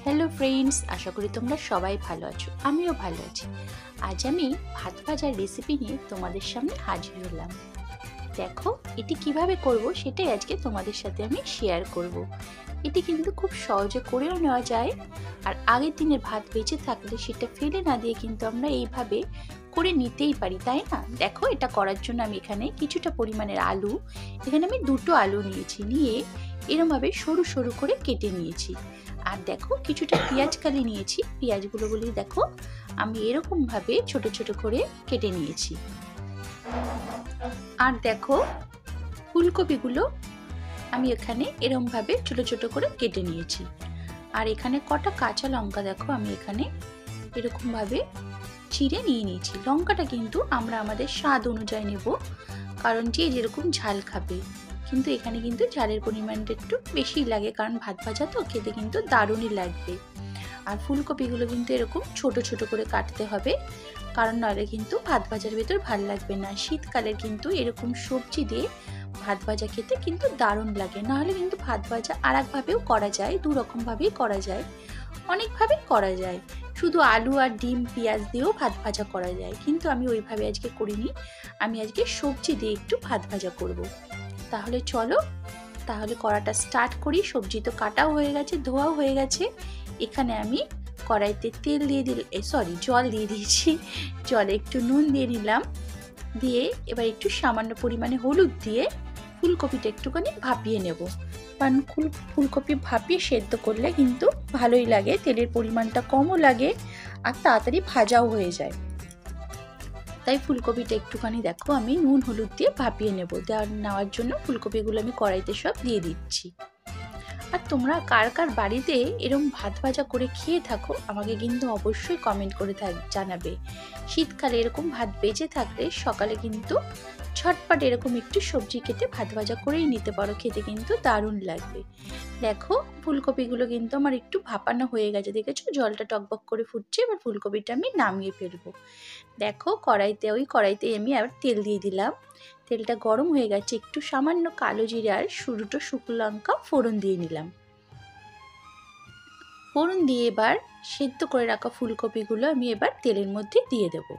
Hello friends, আশা করি তোমরা সবাই ভালো আছো। আমিও ভালো আছি। আজ আমি ভাত ভাজার রেসিপি নিয়ে তোমাদের সামনে হাজির হলাম। দেখো এটি কিভাবে করব সেটাই আজকে তোমাদের সাথে আমি শেয়ার করব। এটি কিন্তু খুব সহজে করেও নেওয়া যায়, আর আগের দিনের ভাত বেঁচে থাকলে সেটা ফেলে না দিয়ে কিন্তু আমরা এইভাবে করে নিতেই পারি, তাই না? দেখো এটা করার জন্য আমি এখানে কিছুটা পরিমাণের আলু, এখানে আমি দুটো আলু নিয়েছি, নিয়ে এরমভাবে সরু সরু করে কেটে নিয়েছি। আর দেখো কিছুটা পেঁয়াজ কালি নিয়েছি, পেঁয়াজগুলো দেখো আমি এরকম ভাবে ছোট ছোট করে কেটে নিয়েছি। আর দেখো ফুলকপিগুলো আমি এখানে এরকম ভাবে ছোট ছোট করে কেটে নিয়েছি। আর এখানে কটা কাঁচা লঙ্কা দেখো আমি এখানে এরকম ভাবে চিড়ে নিয়ে নিয়েছি। লঙ্কাটা কিন্তু আমরা আমাদের স্বাদ অনুযায়ী নেব, কারণ যে যেরকম ঝাল খাবে। কিন্তু এখানে কিন্তু ঝালের পরিমাণটা একটু বেশি লাগে, কারণ ভাত ভাজা তো খেতে কিন্তু দারুণই লাগবে। আর ফুলকপিগুলো কিন্তু এরকম ছোট ছোট করে কাটতে হবে, কারণ নাহলে কিন্তু ভাত ভাজার ভেতর ভাল লাগবে না। শীতকালে কিন্তু এরকম সবজি দিয়ে ভাত ভাজা খেতে কিন্তু দারুণ লাগে। নাহলে কিন্তু ভাত ভাজা আর একভাবেও করা যায়, দু রকমভাবেই করা যায়, অনেকভাবেই করা যায়। শুধু আলু আর ডিম পেঁয়াজ দিয়েও ভাত ভাজা করা যায়, কিন্তু আমি ওইভাবে আজকে করিনি। আমি আজকে সবজি দিয়ে একটু ভাত ভাজা করব। তাহলে চলো কড়াটা স্টার্ট করি। সবজি তো কাটাও হয়ে গেছে, ধোয়াও হয়ে গেছে। এখানে আমি কড়াইতে জল দিয়ে দিয়েছি। জলে একটু নুন দিয়ে নিলাম, দিয়ে এবার একটু সামান্য পরিমাণে হলুদ দিয়ে ফুলকপিটা একটুখানি ভাপিয়ে নেব। কারণ ফুলকপি ভাপিয়ে সেদ্ধ করলে কিন্তু ভালোই লাগে, তেলের পরিমাণটা কমও লাগে আর তাড়াতাড়ি ভাজাও হয়ে যায়। তাই ফুলকপিটা একটুখানি দেখো আমি নুন হলুদ দিয়ে ভাপিয়ে নেওয়ার জন্য ফুলকপিগুলো আমি কড়াইতে সব দিয়ে দিচ্ছি। আর তোমরা কার কার বাড়িতে এরকম ভাত ভাজা করে খেয়ে থাকো আমাকে কিন্তু অবশ্যই কমেন্ট করে জানাবে। শীতকালে এরকম ভাত বেঁচে থাকলে সকালে কিন্তু ঝটপট এরকম একটু সবজি কেটে ভাত ভাজা করেই নিতে পারো, খেতে কিন্তু দারুণ লাগবে। দেখো ফুলকপিগুলো কিন্তু আমার একটু ভাপানো হয়ে গেছে, দেখেছো জলটা টকবক করে ফুটছে। এবার ফুলকপিটা আমি নামিয়ে ফেলবো। দেখো কড়াইতে আমি আবার তেল দিয়ে দিলাম। তেলটা গরম হয়ে গেছে, একটু সামান্য কালো জিরে আর দুটো শুকনো লঙ্কা ফোড়ন দিয়ে নিলাম। ফোড়ন দিয়ে এবার সেদ্ধ করে রাখা ফুলকপিগুলো আমি এবার তেলের মধ্যে দিয়ে দেব।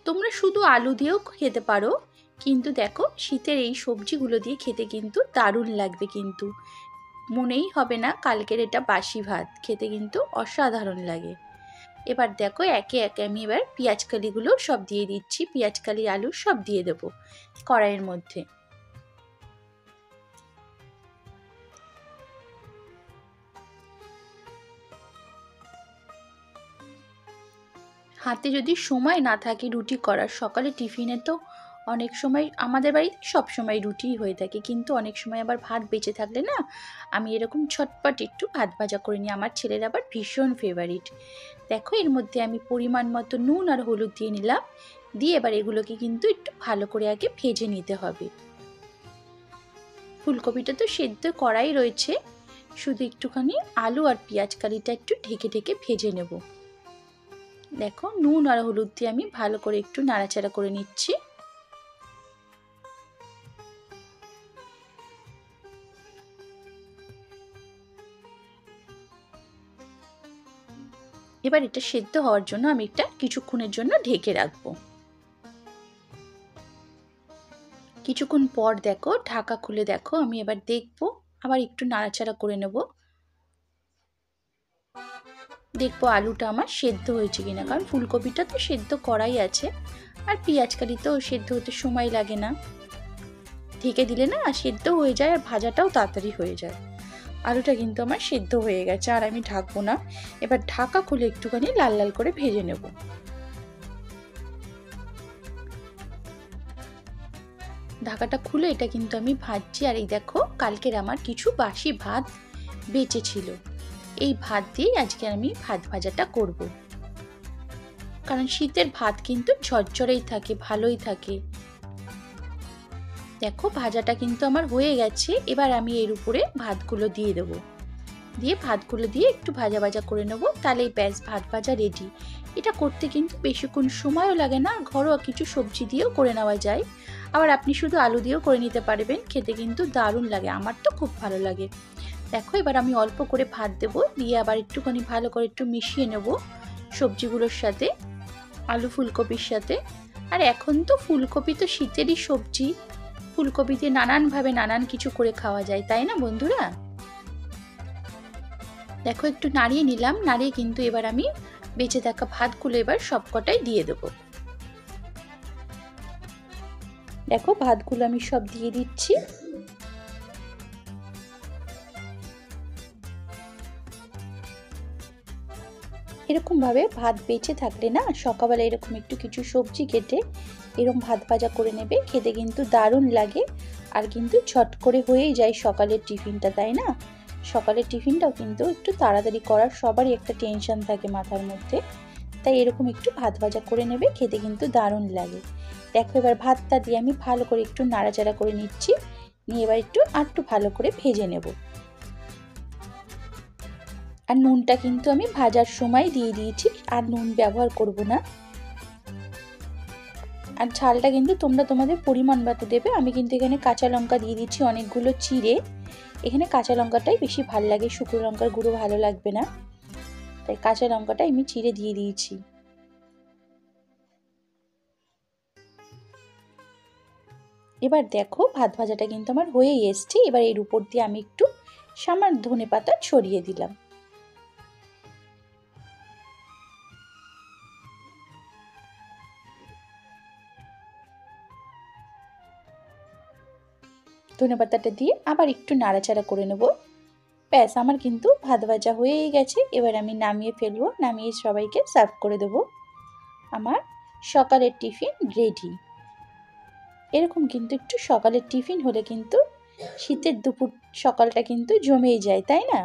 তোমরা শুধু আলু দিয়েও খেতে পারো, কিন্তু দেখো শীতের এই সবজিগুলো দিয়ে খেতে কিন্তু দারুণ লাগবে। কিন্তু মনেই হবে না কালকের এটা বাসি ভাত, খেতে কিন্তু অসাধারণ লাগে। এবার দেখো একে একে আমি এবার পেঁয়াজ কালিগুলো সব দিয়ে দিচ্ছি। পেঁয়াজ কালি আলু সব দিয়ে দেবো কড়াইয়ের মধ্যে। হাতে যদি সময় না থাকে রুটি করার, সকালে টিফিনে তো অনেক সময় আমাদের বাড়িতে সব সময় রুটিই হয়ে থাকে, কিন্তু অনেক সময় আবার ভাত বেঁচে থাকলে না আমি এরকম ঝটপট একটু ভাত ভাজা করে নিই। আমার ছেলের আবার ভীষণ ফেভারিট। দেখো এর মধ্যে আমি পরিমাণ মতো নুন আর হলুদ দিয়ে নিলাম, দিয়ে এবার এগুলোকে কিন্তু একটু ভালো করে আগে ভেজে নিতে হবে। ফুলকপিটা তো সেদ্ধ করাই রয়েছে, শুধু একটুখানি আলু আর পেঁয়াজ কালিটা একটু ঢেকে ঢেকে ভেজে নেব। দেখো নুন আর হলুদ দিয়ে আমি ভালো করে একটু নাড়াচাড়া করে নিচ্ছি। এবার এটা সেদ্ধ হওয়ার জন্য আমি এটা কিছুক্ষণের জন্য ঢেকে রাখবো। কিছুক্ষণ পর দেখো ঢাকা খুলে দেখো আমি এবার দেখবো, আবার একটু নাড়াচাড়া করে নেব। দেখবো আলুটা আমার সেদ্ধ হয়েছে কিনা, কারণ ফুলকপিটা তো সেদ্ধ করাই আছে, আর পেঁয়াজ কালি তো সেদ্ধ হতে সময় লাগে না। ঢেকে দিলে না সেদ্ধ হয়ে যায়, আর ভাজাটাও তাড়াতাড়ি হয়ে যায়। আলুটা কিন্তু আমার সেদ্ধ হয়ে গেছে, আর আমি ঢাকবো না। এবার ঢাকা খুলে একটুখানি লাল লাল করে ভেজে নেব। ঢাকাটা খুলে এটা কিন্তু আমি ভাজছি। আর এই দেখো কালকের আমার কিছু বাসি ভাত বেঁচে ছিল, এই ভাত দিয়ে আজকে আমি ভাত ভাজাটা করব। কারণ শীতের ভাত কিন্তু ঝরঝরেই থাকে, ভালোই থাকে। দেখো ভাজাটা কিন্তু আমার হয়ে গেছে। এবার আমি এর উপরে ভাতগুলো দিয়ে দেবো, দিয়ে ভাতগুলো দিয়ে একটু ভাজা ভাজা করে নেবো, তাহলেই ব্যাস ভাত ভাজা রেডি। এটা করতে কিন্তু বেশিক্ষণ সময়ও লাগে না, ঘরোয়া কিছু সবজি দিয়েও করে নেওয়া যায়। আবার আপনি শুধু আলু দিয়েও করে নিতে পারবেন, খেতে কিন্তু দারুণ লাগে, আমার তো খুব ভালো লাগে। দেখো এবার আমি অল্প করে ভাত দেব, দিয়ে আবার একটুখানি ভালো করে একটু মিশিয়ে নেব সবজিগুলোর সাথে, আলু ফুলকপির সাথে। আর এখন তো ফুলকপি তো শীতেরই সবজি, ফুলকপিতে নানানভাবে নানান কিছু করে খাওয়া যায়, তাই না বন্ধুরা? দেখো একটু নাড়িয়ে নিলাম, নাড়িয়ে কিন্তু এবার আমি বেঁচে থাকা ভাতগুলো এবার সবকটাই দিয়ে দেব। দেখো ভাতগুলো আমি সব দিয়ে দিচ্ছি। এরকম ভাবে ভাত বেঁচে থাকলে না, সকালবেলা এরকম একটু কিছু সবজি কেটে এরকম ভাত ভাজা করে নেবে, খেতে কিন্তু দারুণ লাগে। আর কিন্তু ছট করে হয়েই যায় সকালের টিফিনটা, তাই না? সকালের টিফিনটাও কিন্তু একটু তাড়াতাড়ি করার সবারই একটা টেনশন থাকে মাথার মধ্যে, তাই এরকম একটু ভাত ভাজা করে নেবে, খেতে কিন্তু দারুণ লাগে। দেখো এবার ভাতটা দিয়ে আমি ভালো করে একটু নাড়াচাড়া করে নিচ্ছি, নিয়ে এবার একটু ভালো করে ভেজে নেব। আর নুনটা কিন্তু আমি ভাজার সময় দিয়ে দিয়েছি, আর নুন ব্যবহার করব না। আর ঝালটা কিন্তু তোমরা তোমাদের পরিমাণ মতো দেবে। আমি কিন্তু এখানে কাঁচা লঙ্কা দিয়ে দিচ্ছি অনেকগুলো চিড়ে, এখানে কাঁচা লঙ্কাটাই বেশি ভালো লাগে, শুকনো লঙ্কার গুঁড়ো ভালো লাগবে না, তাই কাঁচা লঙ্কাটা আমি চিড়ে দিয়ে দিয়েছি। এবার দেখো ভাত ভাজাটা কিন্তু আমার হয়েই এসছে। এবার এর উপর দিয়ে আমি একটু সামান্য ধনেপাতা ছড়িয়ে দিলাম। ধনেপাতাটা দিয়ে আবার একটু নাড়াচাড়া করে নেব। ব্যাস আমার কিন্তু ভাত ভাজা হয়েই গেছে। এবার আমি নামিয়ে ফেলবো, নামিয়ে সবাইকে সার্ভ করে দেব। আমার সকালের টিফিন রেডি। এরকম কিন্তু একটু সকালের টিফিন হলে কিন্তু শীতের দুপুর সকালটা কিন্তু জমেই যায়, তাই না?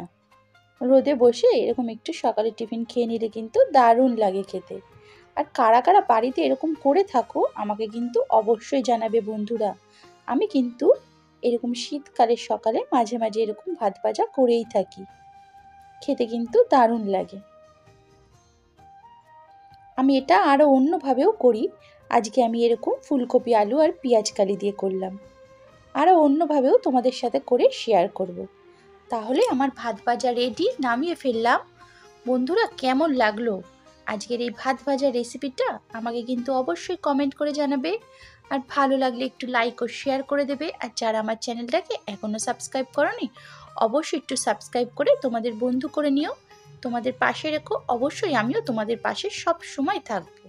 রোদে বসে এরকম একটু সকালের টিফিন খেয়ে নিলে কিন্তু দারুণ লাগে খেতে। আর কারা কারা বাড়িতে এরকম করে থাকো আমাকে কিন্তু অবশ্যই জানাবে বন্ধুরা। আমি কিন্তু এরকম শীতকালের সকালে মাঝে মাঝে এরকম ভাত ভাজা করেই থাকি, খেতে কিন্তু দারুণ লাগে। আমি এটা আরও অন্যভাবেও করি, আজকে আমি এরকম ফুলকপি আলু আর পেঁয়াজ কালি দিয়ে করলাম। আরও অন্যভাবেও তোমাদের সাথে করে শেয়ার করব। তাহলে আমার ভাত ভাজা রেডি, নামিয়ে ফেললাম। বন্ধুরা কেমন লাগলো আজকের এই ভাত ভাজা রেসিপিটা আমাকে কিন্তু অবশ্যই কমেন্ট করে জানাবে। আর ভালো লাগলে একটু লাইক ও শেয়ার করে দেবে। আর যারা আমার চ্যানেলটাকে এখনও সাবস্ক্রাইব করোনি অবশ্যই একটু সাবস্ক্রাইব করে তোমাদের বন্ধু করে নিও, তোমাদের পাশে রেখো। অবশ্যই আমিও তোমাদের পাশে সব সময় থাকবো।